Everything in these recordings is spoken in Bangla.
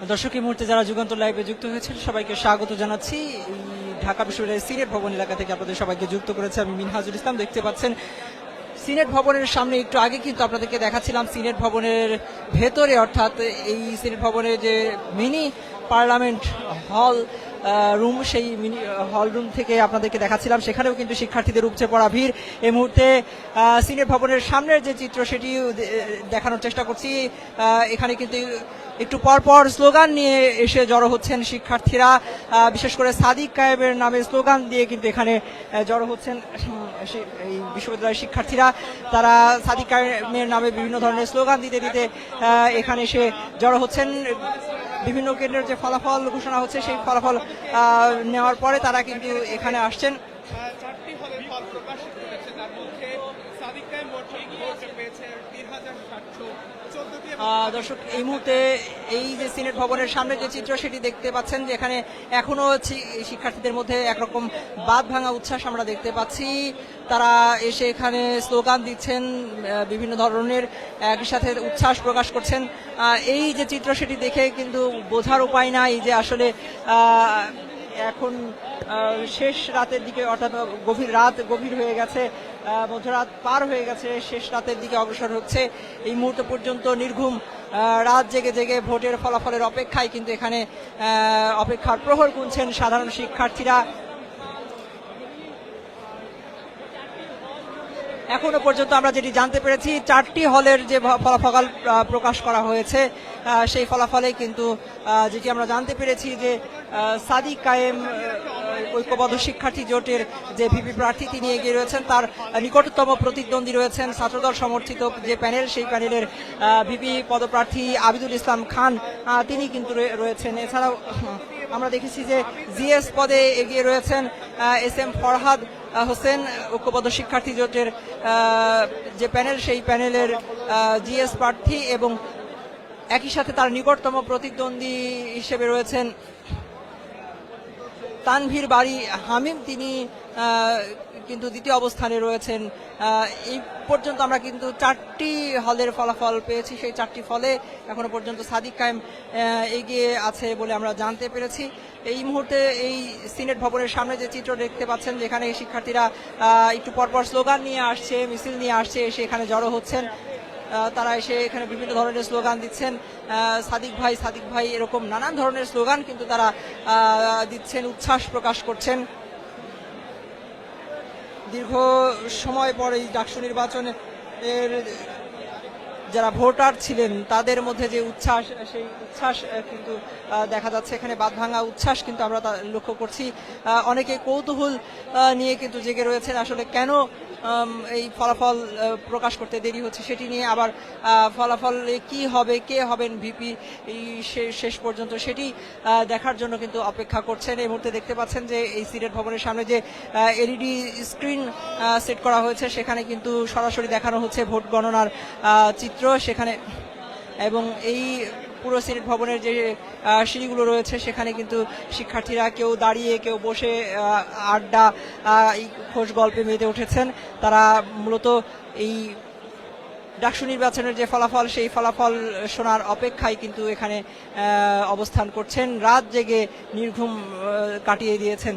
দর্শক, এই মুহূর্তে যারা যুগান্তর লাইভে যুক্ত হয়েছেন সবাইকে স্বাগত জানাচ্ছি। ঢাকা বিশ্ববিদ্যালয়ের সিনেট ভবন এলাকা থেকে আপনাদের সবাইকে যুক্ত করেছে আমি মিনহাজুল ইসলাম। দেখতে পাচ্ছেন সিনেট ভবনের সামনে একটু আগে কিন্তু আপনাদেরকে দেখাচ্ছিলাম সিনেট ভবনের ভেতরে, অর্থাৎ এই সিনেট ভবনের যে মিনি পার্লামেন্ট হল রুম, সেই মিনি হল রুম থেকে আপনাদেরকে দেখাচ্ছিলাম। সেখানেও কিন্তু শিক্ষার্থীদের উপচে পড়া ভিড়। এই মুহূর্তে সিনেট ভবনের সামনের যে চিত্র সেটি দেখানোর চেষ্টা করছি। এখানে কিন্তু একটু পরপর স্লোগান নিয়ে এসে জড়ো হচ্ছেন শিক্ষার্থীরা, বিশেষ করে সাদিক কায়েমের নামে স্লোগান দিয়ে কিন্তু এখানে জড়ো হচ্ছেন এই বিশ্ববিদ্যালয়ের শিক্ষার্থীরা। তারা সাদিক কায়েমের নামে বিভিন্ন ধরনের স্লোগান দিতে দিতে এখানে এসে জড়ো হচ্ছেন। বিভিন্ন কেন্দ্রের যে ফলাফল ঘোষণা হচ্ছে সেই ফলাফল নেওয়ার পরে তারা কিন্তু এখানে আসছেন। দর্শক, এই মুহূর্তে এই যে সিনেট ভবনের সামনে যে চিত্র সেটি দেখতে পাচ্ছেন, যে এখানে এখনো শিক্ষার্থীদের মধ্যে একরকম বাঁধ ভাঙা উচ্ছ্বাস আমরা দেখতে পাচ্ছি। তারা এসে এখানে স্লোগান দিচ্ছেন, বিভিন্ন ধরনের একই সাথে উচ্ছ্বাস প্রকাশ করছেন। এই যে চিত্র সেটি দেখে কিন্তু বোঝার উপায় নাই যে আসলে এখন শেষ রাতের দিকে, অর্থাৎ গভীর হয়ে গেছে, মধ্যরাত পার হয়ে গেছে, শেষ রাতের দিকে অগ্রসর হচ্ছে। এই মুহূর্ত পর্যন্ত নির্ঘুম রাত জেগে জেগে ভোটের ফলাফলের অপেক্ষায় কিন্তু এখানে অপেক্ষার প্রহর গুনছেন সাধারণ শিক্ষার্থীরা। এখনো পর্যন্ত আমরা যেটি জানতে পেরেছি, 4টি হলের যে ফলাফল প্রকাশ করা হয়েছে সেই ফলাফলে কিন্তু যেটি আমরা জানতে পেরেছি যে সাদিক কায়েম ঐক্যবদ্ধ শিক্ষার্থী জোটের যে ভিপি প্রার্থী তিনি এগিয়ে রয়েছেন। তার নিকটতম প্রতিদ্বন্দ্বী রয়েছেন ছাত্রদল সমর্থিত যে প্যানেল, সেই প্যানেলের ভিপি পদপ্রার্থী আবিদুল ইসলাম খান, তিনি কিন্তু রয়েছেন। এছাড়াও আমরা দেখেছি যে জিএস পদে এগিয়ে রয়েছেন এস এম ফরহাদ হোসেন, ঐক্যবদ্ধ শিক্ষার্থী জোটের যে প্যানেল, সেই প্যানেলের জিএস প্রার্থী, এবং একই সাথে তার নিকটতম প্রতিদ্বন্দ্বী হিসেবে রয়েছেন তানভীর বাড়ি হামিম, তিনি কিন্তু দ্বিতীয় অবস্থানে রয়েছেন। এই পর্যন্ত আমরা কিন্তু 4টি হলের ফলাফল পেয়েছি। সেই 4টি ফলে এখনো পর্যন্ত সাদিক কায়েম এগিয়ে আছে বলে আমরা জানতে পেরেছি। এই মুহূর্তে এই সিনেট ভবনের সামনে যে চিত্র দেখতে পাচ্ছেন, যেখানে শিক্ষার্থীরা একটু পরপর স্লোগান নিয়ে আসছে, মিছিল নিয়ে আসছে, এসে এখানে জড়ো হচ্ছেন। তারা এসে এখানে বিভিন্ন ধরনের স্লোগান দিচ্ছেন, সাদিক ভাই এরকম নানান ধরনের স্লোগান কিন্তু তারা দিচ্ছেন, উচ্ছ্বাস প্রকাশ করছেন। দীর্ঘ সময় পর এই ডাকসু নির্বাচনের যারা ভোটার ছিলেন তাদের মধ্যে যে উচ্ছ্বাস, সেই উচ্ছ্বাস কিন্তু দেখা যাচ্ছে এখানে, বাঁধ ভাঙা উচ্ছ্বাস কিন্তু আমরা লক্ষ্য করছি। অনেকে কৌতূহল নিয়ে কিন্তু জেগে রয়েছেন, আসলে কেন এই ফলাফল প্রকাশ করতে দেরি হচ্ছে সেটি নিয়ে, আবার ফলাফল কি হবে, কে হবেন ভিপি এই শেষ পর্যন্ত সেটি দেখার জন্য কিন্তু অপেক্ষা করছেন। এই মুহূর্তে দেখতে পাচ্ছেন যে এই সিনেট ভবনের সামনে যে এলইডি স্ক্রিন সেট করা হয়েছে, সেখানে কিন্তু সরাসরি দেখানো হচ্ছে ভোট গণনার চিত্র সেখানে, এবং এই পুরো সিনেট ভবনের যে সিঁড়িগুলো রয়েছে সেখানে কিন্তু শিক্ষার্থীরা কেউ দাঁড়িয়ে কেউ বসে আড্ডা, এই খোশ গল্পে মেতে উঠেছেন। তারা মূলত এই ডাকসু নির্বাচনের যে ফলাফল, সেই ফলাফল শোনার অপেক্ষায় কিন্তু এখানে অবস্থান করছেন, রাত জেগে নির্ঘুম কাটিয়ে দিয়েছেন।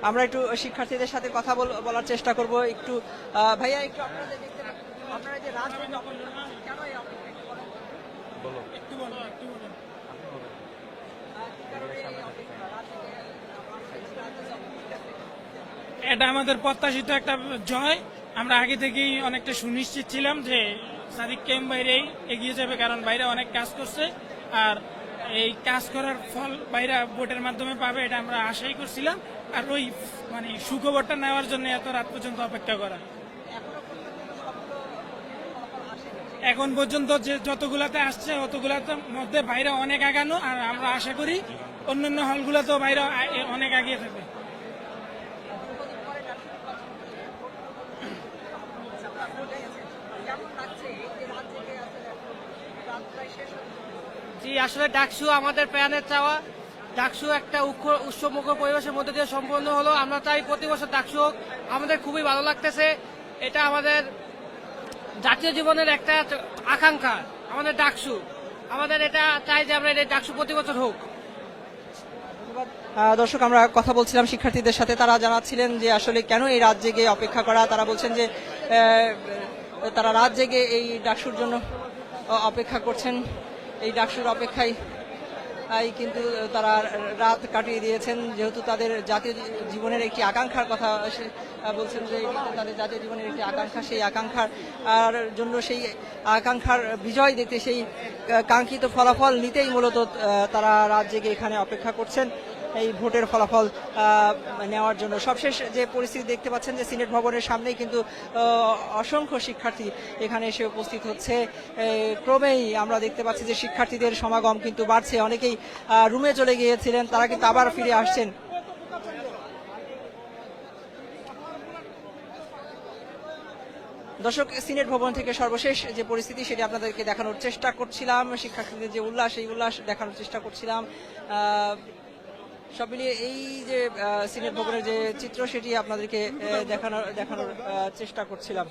আমরা একটু শিক্ষার্থীদের সাথে কথা বলার চেষ্টা করব। একটু ভাইয়া, একটু আপনারা যে রাত কেন এই এটা আমাদের প্রত্যাশিত একটা জয়। আমরা আগে থেকেই অনেকটা সুনিশ্চিত ছিলাম যে সাদিক কায়েম বাইরে এগিয়ে যাবে, কারণ বাইরে অনেক কাজ করছে, আর এই কাজ করার ফল বাইরে ভোটের মাধ্যমে পাবে, এটা আমরা আশাই করছিলাম। আর ওই সুখবরটা নেওয়ার জন্য এত রাত পর্যন্ত অপেক্ষা করা। এখন পর্যন্ত যে যতগুলাতে আসছে অতগুলাতে মধ্যে বাইরে অনেক আগানো, আর আমরা আশা করি অন্যান্য হলগুলোতেও বাইরে অনেক এগিয়ে থাকবে। জি, আসলে ডাকসু আমাদের প্রাণের চাওয়া। ডাকসু একটা উৎসবমুখর পরিবেশের মধ্যে দিয়ে সম্পন্ন হলো। আমরা চাই প্রতি বছর ডাকসু হোক। আমাদের খুবই ভালো লাগতেছে। এটা আমাদের জাতীয় জীবনের একটা আকাঙ্ক্ষা, আমাদের ডাকসু। আমাদের এটা চাই যে আমরা এই ডাকসু প্রতি বছর হোক। দর্শক, আমরা কথা বলছিলাম শিক্ষার্থীদের সাথে, তারা জানাচ্ছিলেন যে আসলে কেন এই রাত জেগে অপেক্ষা করা। তারা বলছেন যে তারা রাত জেগে এই ডাকসুর জন্য অপেক্ষা করছেন। এই ডাকসুর অপেক্ষায় কিন্তু তারা রাত কাটিয়ে দিয়েছেন, যেহেতু তাদের জাতীয় জীবনের একটি আকাঙ্ক্ষার কথা বলছেন যে এটি তাদের জাতীয় জীবনের একটি আকাঙ্ক্ষা। সেই আকাঙ্ক্ষার জন্য, সেই আকাঙ্ক্ষার বিজয় দেখতে, সেই কাঙ্ক্ষিত ফলাফল নিতেই মূলত তারা রাত জেগে এখানে অপেক্ষা করছেন এই ভোটের ফলাফল নেওয়ার জন্য। সবশেষ যে পরিস্থিতি দেখতে পাচ্ছেন যে সিনেট ভবনের সামনেই কিন্তু অসংখ্য শিক্ষার্থী এখানে এসে উপস্থিত হচ্ছে। ক্রমেই আমরা দেখতে পাচ্ছি যে শিক্ষার্থীদের সমাগম কিন্তু বাড়ছে। অনেকেই রুমে চলে গিয়েছিলেন, তারা কিন্তু আবার ফিরে আসছেন। দর্শক, সিনেট ভবন থেকে সর্বশেষ যে পরিস্থিতি সেটি আপনাদেরকে দেখানোর চেষ্টা করছিলাম। শিক্ষার্থীদের যে উল্লাস, এই উল্লাস দেখানোর চেষ্টা করছিলাম। সব মিলিয়ে এই যে সিনেট ভবনের যে চিত্র সেটি আপনাদেরকে দেখানোর চেষ্টা করছিলাম।